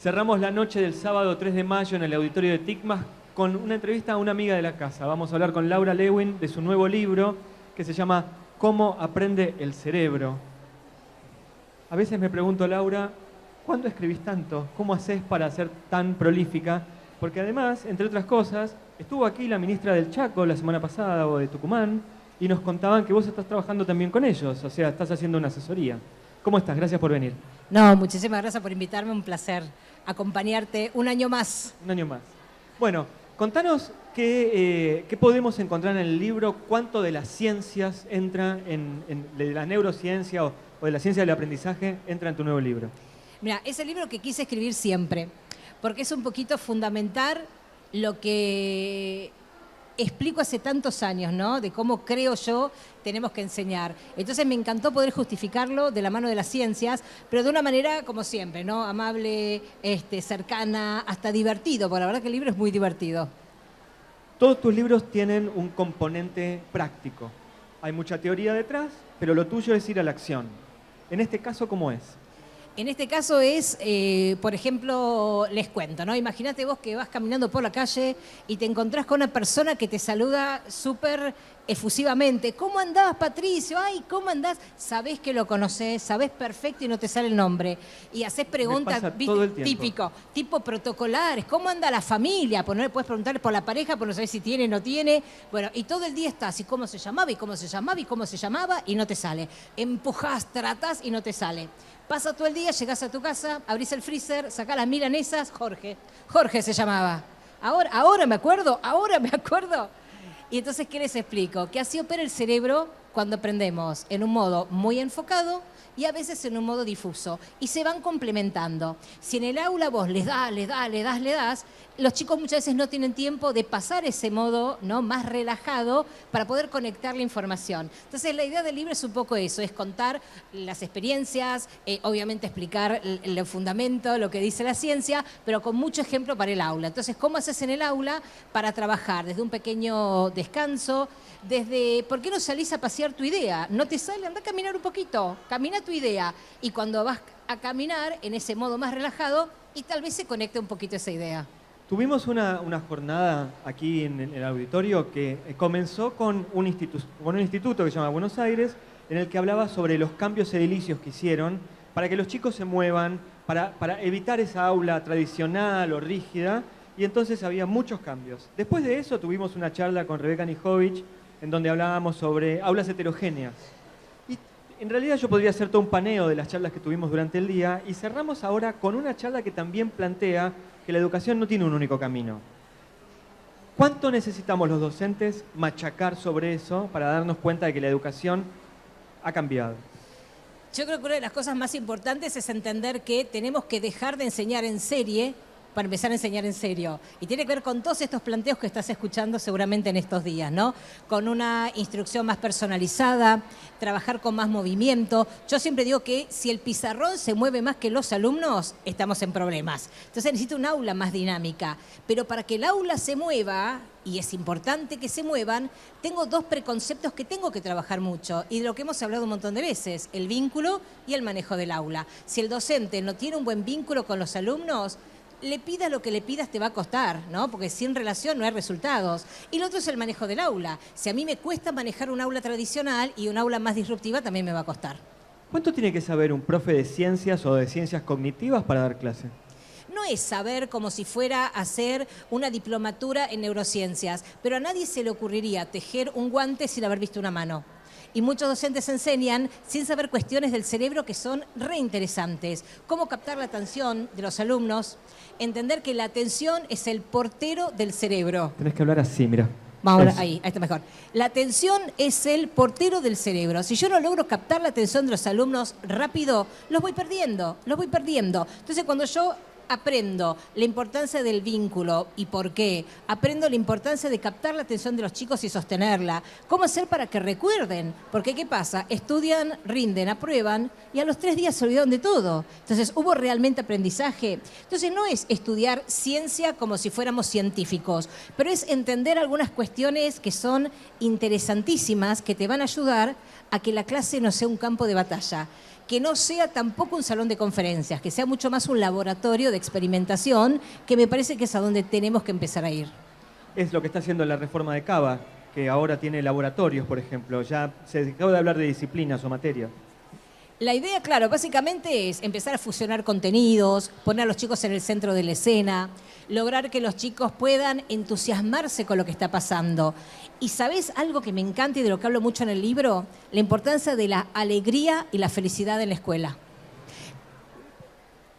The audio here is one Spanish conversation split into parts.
Cerramos la noche del sábado 3 de mayo en el auditorio de TICMAS con una entrevista a una amiga de la casa. Vamos a hablar con Laura Lewin de su nuevo libro que se llama ¿Cómo aprende el cerebro? A veces me pregunto, Laura, ¿cuándo escribís tanto? ¿Cómo haces para ser tan prolífica? Porque además, entre otras cosas, estuvo aquí la ministra del Chaco la semana pasada o de Tucumán y nos contaban que vos estás trabajando también con ellos, o sea, estás haciendo una asesoría. ¿Cómo estás? Gracias por venir. No, muchísimas gracias por invitarme, un placer acompañarte un año más. Un año más. Bueno, contanos qué podemos encontrar en el libro, cuánto de las ciencias entra de la neurociencia o de la ciencia del aprendizaje entra en tu nuevo libro. Mira, es el libro que quise escribir siempre, porque es un poquito fundamentar lo que explico hace tantos años, ¿no? De cómo creo yo tenemos que enseñar. Entonces me encantó poder justificarlo de la mano de las ciencias, pero de una manera, como siempre, ¿no? Amable, cercana, hasta divertido, porque la verdad que el libro es muy divertido. Todos tus libros tienen un componente práctico. Hay mucha teoría detrás, pero lo tuyo es ir a la acción. En este caso, ¿cómo es? En este caso es, por ejemplo, les cuento, ¿no? Imagínate vos que vas caminando por la calle y te encontrás con una persona que te saluda súper efusivamente. ¿Cómo andás, Patricio? Ay, ¿cómo andás? Sabés que lo conocés, sabés perfecto y no te sale el nombre. Y haces preguntas, ¿viste? Típico, tipo protocolares. ¿Cómo anda la familia? Pues no puedes preguntar por la pareja, pues no sabés si tiene o no tiene. Bueno, y todo el día estás, ¿y cómo se llamaba? ¿Y cómo se llamaba? ¿Y cómo se llamaba? Y no te sale. Empujás, tratás y no te sale. Pasa todo el día, llegás a tu casa, abrís el freezer, sacás las milanesas, Jorge. Jorge se llamaba. Ahora me acuerdo. Y entonces, ¿qué les explico? Que así opera el cerebro cuando aprendemos en un modo muy enfocado y a veces en un modo difuso. Y se van complementando. Si en el aula vos les das, los chicos muchas veces no tienen tiempo de pasar ese modo, ¿no?, más relajado para poder conectar la información. Entonces, la idea del libro es un poco eso, es contar las experiencias, obviamente explicar el fundamento, lo que dice la ciencia, pero con mucho ejemplo para el aula. Entonces, ¿cómo haces en el aula para trabajar? Desde un pequeño descanso, desde, ¿por qué no salís a pasear tu idea? ¿No te sale? Anda a caminar un poquito, camina tu idea. Y cuando vas a caminar en ese modo más relajado, y tal vez se conecte un poquito esa idea. Tuvimos una jornada aquí en el auditorio que comenzó con un instituto que se llama Buenos Aires, en el que hablaba sobre los cambios edilicios que hicieron para que los chicos se muevan, para evitar esa aula tradicional o rígida, y entonces había muchos cambios. Después de eso tuvimos una charla con Rebeca Nijovic, en donde hablábamos sobre aulas heterogéneas. Y en realidad yo podría hacer todo un paneo de las charlas que tuvimos durante el día, y cerramos ahora con una charla que también plantea que la educación no tiene un único camino. ¿Cuánto necesitamos los docentes machacar sobre eso para darnos cuenta de que la educación ha cambiado? Yo creo que una de las cosas más importantes es entender que tenemos que dejar de enseñar en serie para empezar a enseñar en serio. Y tiene que ver con todos estos planteos que estás escuchando seguramente en estos días, ¿no? Con una instrucción más personalizada, trabajar con más movimiento. Yo siempre digo que si el pizarrón se mueve más que los alumnos, estamos en problemas. Entonces necesito un aula más dinámica. Pero para que el aula se mueva, y es importante que se muevan, tengo dos preconceptos que tengo que trabajar mucho, y de lo que hemos hablado un montón de veces, el vínculo y el manejo del aula. Si el docente no tiene un buen vínculo con los alumnos, le pidas lo que le pidas te va a costar, ¿no? Porque sin relación no hay resultados. Y lo otro es el manejo del aula. Si a mí me cuesta manejar un aula tradicional y un aula más disruptiva, también me va a costar. ¿Cuánto tiene que saber un profe de ciencias o de ciencias cognitivas para dar clase? No es saber como si fuera a hacer una diplomatura en neurociencias, pero a nadie se le ocurriría tejer un guante sin haber visto una mano. Y muchos docentes enseñan sin saber cuestiones del cerebro que son reinteresantes. Cómo captar la atención de los alumnos, entender que la atención es el portero del cerebro. Tenés que hablar así, mira. Vamos, ahí está mejor. La atención es el portero del cerebro. Si yo no logro captar la atención de los alumnos rápido, los voy perdiendo. Entonces, cuando yo aprendo la importancia del vínculo y por qué, aprendo la importancia de captar la atención de los chicos y sostenerla, cómo hacer para que recuerden, porque ¿qué pasa? Estudian, rinden, aprueban y a los 3 días se olvidaron de todo. Entonces, ¿hubo realmente aprendizaje? Entonces, no es estudiar ciencia como si fuéramos científicos, pero es entender algunas cuestiones que son interesantísimas, que te van a ayudar a que la clase no sea un campo de batalla, que no sea tampoco un salón de conferencias, que sea mucho más un laboratorio de experimentación, que me parece que es a donde tenemos que empezar a ir. Es lo que está haciendo la reforma de Cava, que ahora tiene laboratorios, por ejemplo. Ya se dejó de hablar de disciplinas o materias. La idea, claro, básicamente es empezar a fusionar contenidos, poner a los chicos en el centro de la escena, lograr que los chicos puedan entusiasmarse con lo que está pasando. Y ¿sabés algo que me encanta y de lo que hablo mucho en el libro? La importancia de la alegría y la felicidad en la escuela.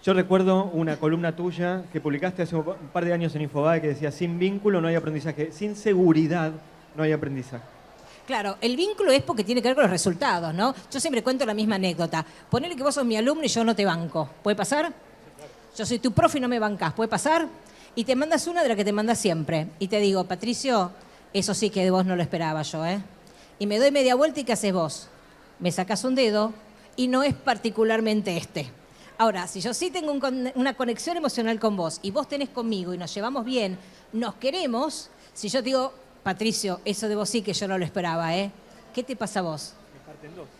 Yo recuerdo una columna tuya que publicaste hace un par de años en Infobae que decía: sin vínculo no hay aprendizaje, sin seguridad no hay aprendizaje. Claro, el vínculo es porque tiene que ver con los resultados, ¿no? Yo siempre cuento la misma anécdota. Ponele que vos sos mi alumno y yo no te banco. ¿Puede pasar? Yo soy tu profe y no me bancás. ¿Puede pasar? Y te mandas una de la que te mandas siempre. Y te digo, Patricio, eso sí que de vos no lo esperaba yo, ¿eh? Y me doy media vuelta y ¿qué haces vos? Me sacás un dedo y no es particularmente este. Ahora, si yo sí tengo una conexión emocional con vos y vos tenés conmigo y nos llevamos bien, nos queremos, si yo te digo, Patricio, eso de vos sí que yo no lo esperaba, ¿eh? ¿Qué te pasa a vos?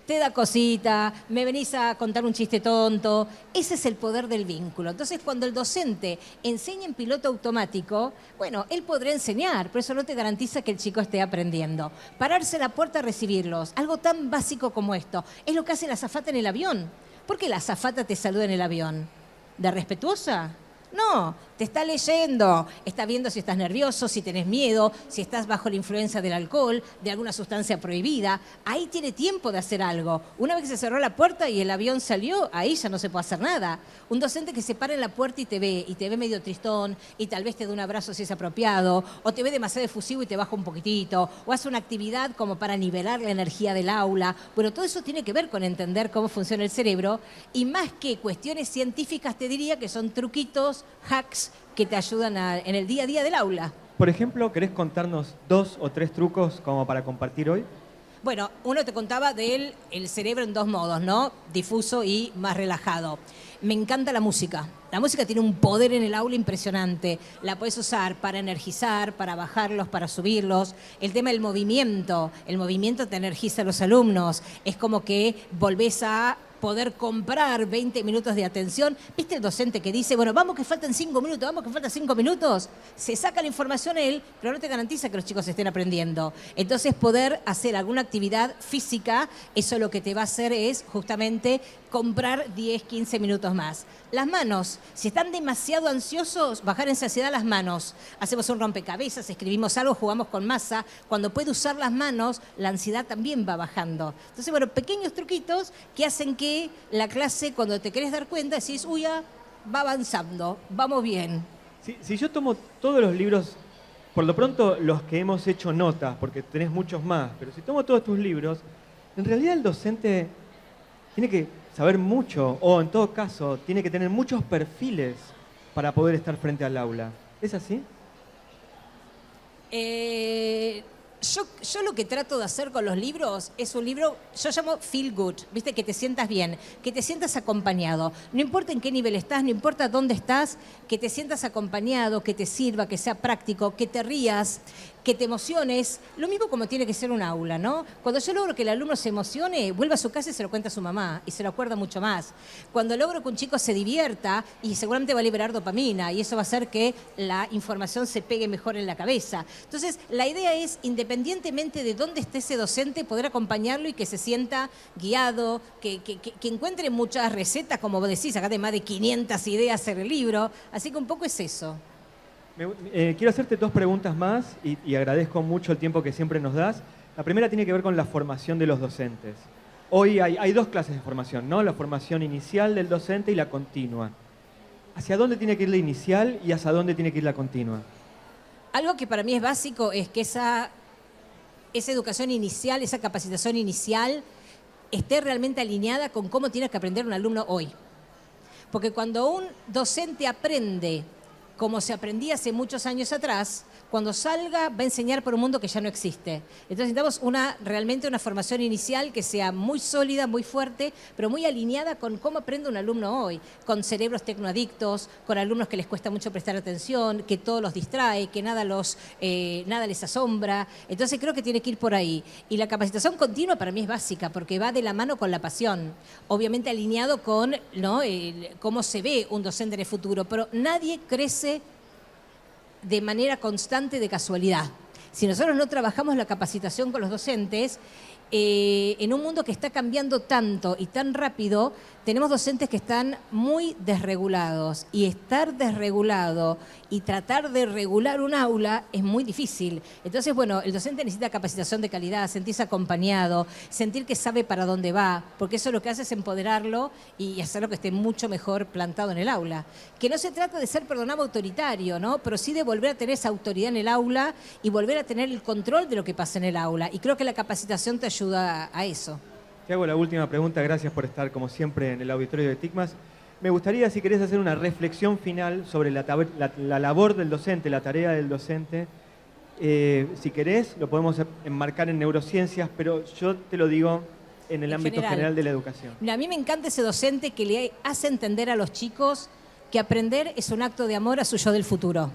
Te da cosita, me venís a contar un chiste tonto. Ese es el poder del vínculo. Entonces, cuando el docente enseña en piloto automático, bueno, él podrá enseñar, pero eso no te garantiza que el chico esté aprendiendo. Pararse en la puerta a recibirlos, algo tan básico como esto, es lo que hace la azafata en el avión. ¿Por qué la azafata te saluda en el avión? ¿De respetuosa? No, te está leyendo, está viendo si estás nervioso, si tenés miedo, si estás bajo la influencia del alcohol, de alguna sustancia prohibida. Ahí tiene tiempo de hacer algo. Una vez que se cerró la puerta y el avión salió, ahí ya no se puede hacer nada. Un docente que se para en la puerta y te ve medio tristón, y tal vez te da un abrazo si es apropiado, o te ve demasiado efusivo y te baja un poquitito, o hace una actividad como para nivelar la energía del aula. Bueno, todo eso tiene que ver con entender cómo funciona el cerebro, y más que cuestiones científicas te diría que son truquitos, hacks que te ayudan en el día a día del aula. Por ejemplo, ¿querés contarnos 2 o 3 trucos como para compartir hoy? Bueno, uno te contaba del el cerebro en 2 modos, ¿no? Difuso y más relajado. Me encanta la música. La música tiene un poder en el aula impresionante. La puedes usar para energizar, para bajarlos, para subirlos. El tema del movimiento. El movimiento te energiza a los alumnos. Es como que volvés a poder comprar 20 minutos de atención. ¿Viste el docente que dice, bueno, vamos que faltan 5 minutos, vamos que faltan 5 minutos? Se saca la información él, pero no te garantiza que los chicos estén aprendiendo. Entonces, poder hacer alguna actividad física, eso lo que te va a hacer es justamente comprar 10, 15 minutos más. Las manos, si están demasiado ansiosos, bajar en saciedad las manos. Hacemos un rompecabezas, escribimos algo, jugamos con masa. Cuando puede usar las manos, la ansiedad también va bajando. Entonces, bueno, pequeños truquitos que hacen que la clase, cuando te querés dar cuenta, decís, uy, ya va avanzando, vamos bien. Si yo tomo todos los libros, por lo pronto los que hemos hecho notas, porque tenés muchos más, pero si tomo todos tus libros, en realidad el docente tiene que saber mucho, o en todo caso, tiene que tener muchos perfiles para poder estar frente al aula. ¿Es así? Yo lo que trato de hacer con los libros es un libro, yo llamo feel good, ¿viste? Que te sientas bien, que te sientas acompañado. No importa en qué nivel estás, no importa dónde estás, que te sientas acompañado, que te sirva, que sea práctico, que te rías, que te emociones. Lo mismo como tiene que ser un aula, ¿no? Cuando yo logro que el alumno se emocione, vuelve a su casa y se lo cuenta a su mamá y se lo acuerda mucho más. Cuando logro que un chico se divierta, y seguramente va a liberar dopamina y eso va a hacer que la información se pegue mejor en la cabeza. Entonces, la idea es, independientemente de dónde esté ese docente, poder acompañarlo y que se sienta guiado, que encuentre muchas recetas, como vos decís, acá de más de 500 ideas en el libro. Así que un poco es eso. Quiero hacerte 2 preguntas más y agradezco mucho el tiempo que siempre nos das. La primera tiene que ver con la formación de los docentes. Hoy hay 2 clases de formación, ¿no? La formación inicial del docente y la continua. ¿Hacia dónde tiene que ir la inicial y hacia dónde tiene que ir la continua? Algo que para mí es básico es que esa educación inicial, esa capacitación inicial, esté realmente alineada con cómo tiene que aprender un alumno hoy. Porque cuando un docente aprende como se aprendía hace muchos años atrás, cuando salga va a enseñar por un mundo que ya no existe. Entonces necesitamos realmente una formación inicial que sea muy sólida, muy fuerte, pero muy alineada con cómo aprende un alumno hoy, con cerebros tecnoadictos, con alumnos que les cuesta mucho prestar atención, que todo los distrae, que nada les asombra. Entonces creo que tiene que ir por ahí. Y la capacitación continua para mí es básica, porque va de la mano con la pasión. Obviamente alineado con, ¿no?, cómo se ve un docente en el futuro, pero nadie crece de manera constante de casualidad. Si nosotros no trabajamos la capacitación con los docentes, en un mundo que está cambiando tanto y tan rápido, tenemos docentes que están muy desregulados, y estar desregulado y tratar de regular un aula es muy difícil. Entonces, bueno, el docente necesita capacitación de calidad, sentirse acompañado, sentir que sabe para dónde va, porque eso lo que hace es empoderarlo y hacerlo que esté mucho mejor plantado en el aula. Que no se trata de ser, perdonado, autoritario, ¿no?, pero sí de volver a tener esa autoridad en el aula y volver a tener el control de lo que pasa en el aula. Y creo que la capacitación te ayuda a eso. Te hago la última pregunta, gracias por estar como siempre en el auditorio de TICMAS. Me gustaría, si querés, hacer una reflexión final sobre la labor del docente, la tarea del docente. Si querés, lo podemos enmarcar en neurociencias, pero yo te lo digo en el ámbito general de la educación. Mira, a mí me encanta ese docente que le hace entender a los chicos que aprender es un acto de amor a su yo del futuro.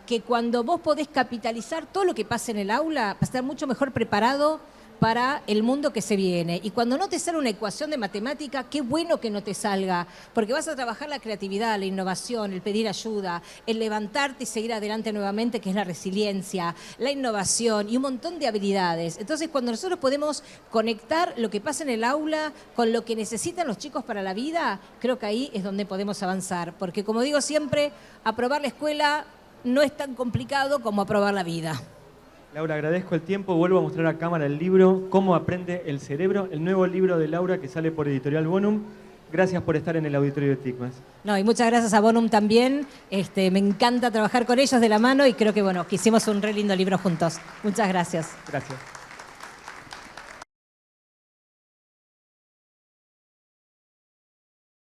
Que cuando vos podés capitalizar todo lo que pasa en el aula, vas a estar mucho mejor preparado para el mundo que se viene. Y cuando no te sale una ecuación de matemática, qué bueno que no te salga, porque vas a trabajar la creatividad, la innovación, el pedir ayuda, el levantarte y seguir adelante nuevamente, que es la resiliencia, la innovación y un montón de habilidades. Entonces, cuando nosotros podemos conectar lo que pasa en el aula con lo que necesitan los chicos para la vida, creo que ahí es donde podemos avanzar. Porque, como digo siempre, aprobar la escuela no es tan complicado como aprobar la vida. Laura, agradezco el tiempo. Vuelvo a mostrar a cámara el libro Cómo aprende el cerebro, el nuevo libro de Laura que sale por Editorial Bonum. Gracias por estar en el auditorio de TICMAS. No, y muchas gracias a Bonum también. Me encanta trabajar con ellos de la mano y creo que, bueno, que hicimos un re lindo libro juntos. Muchas gracias. Gracias.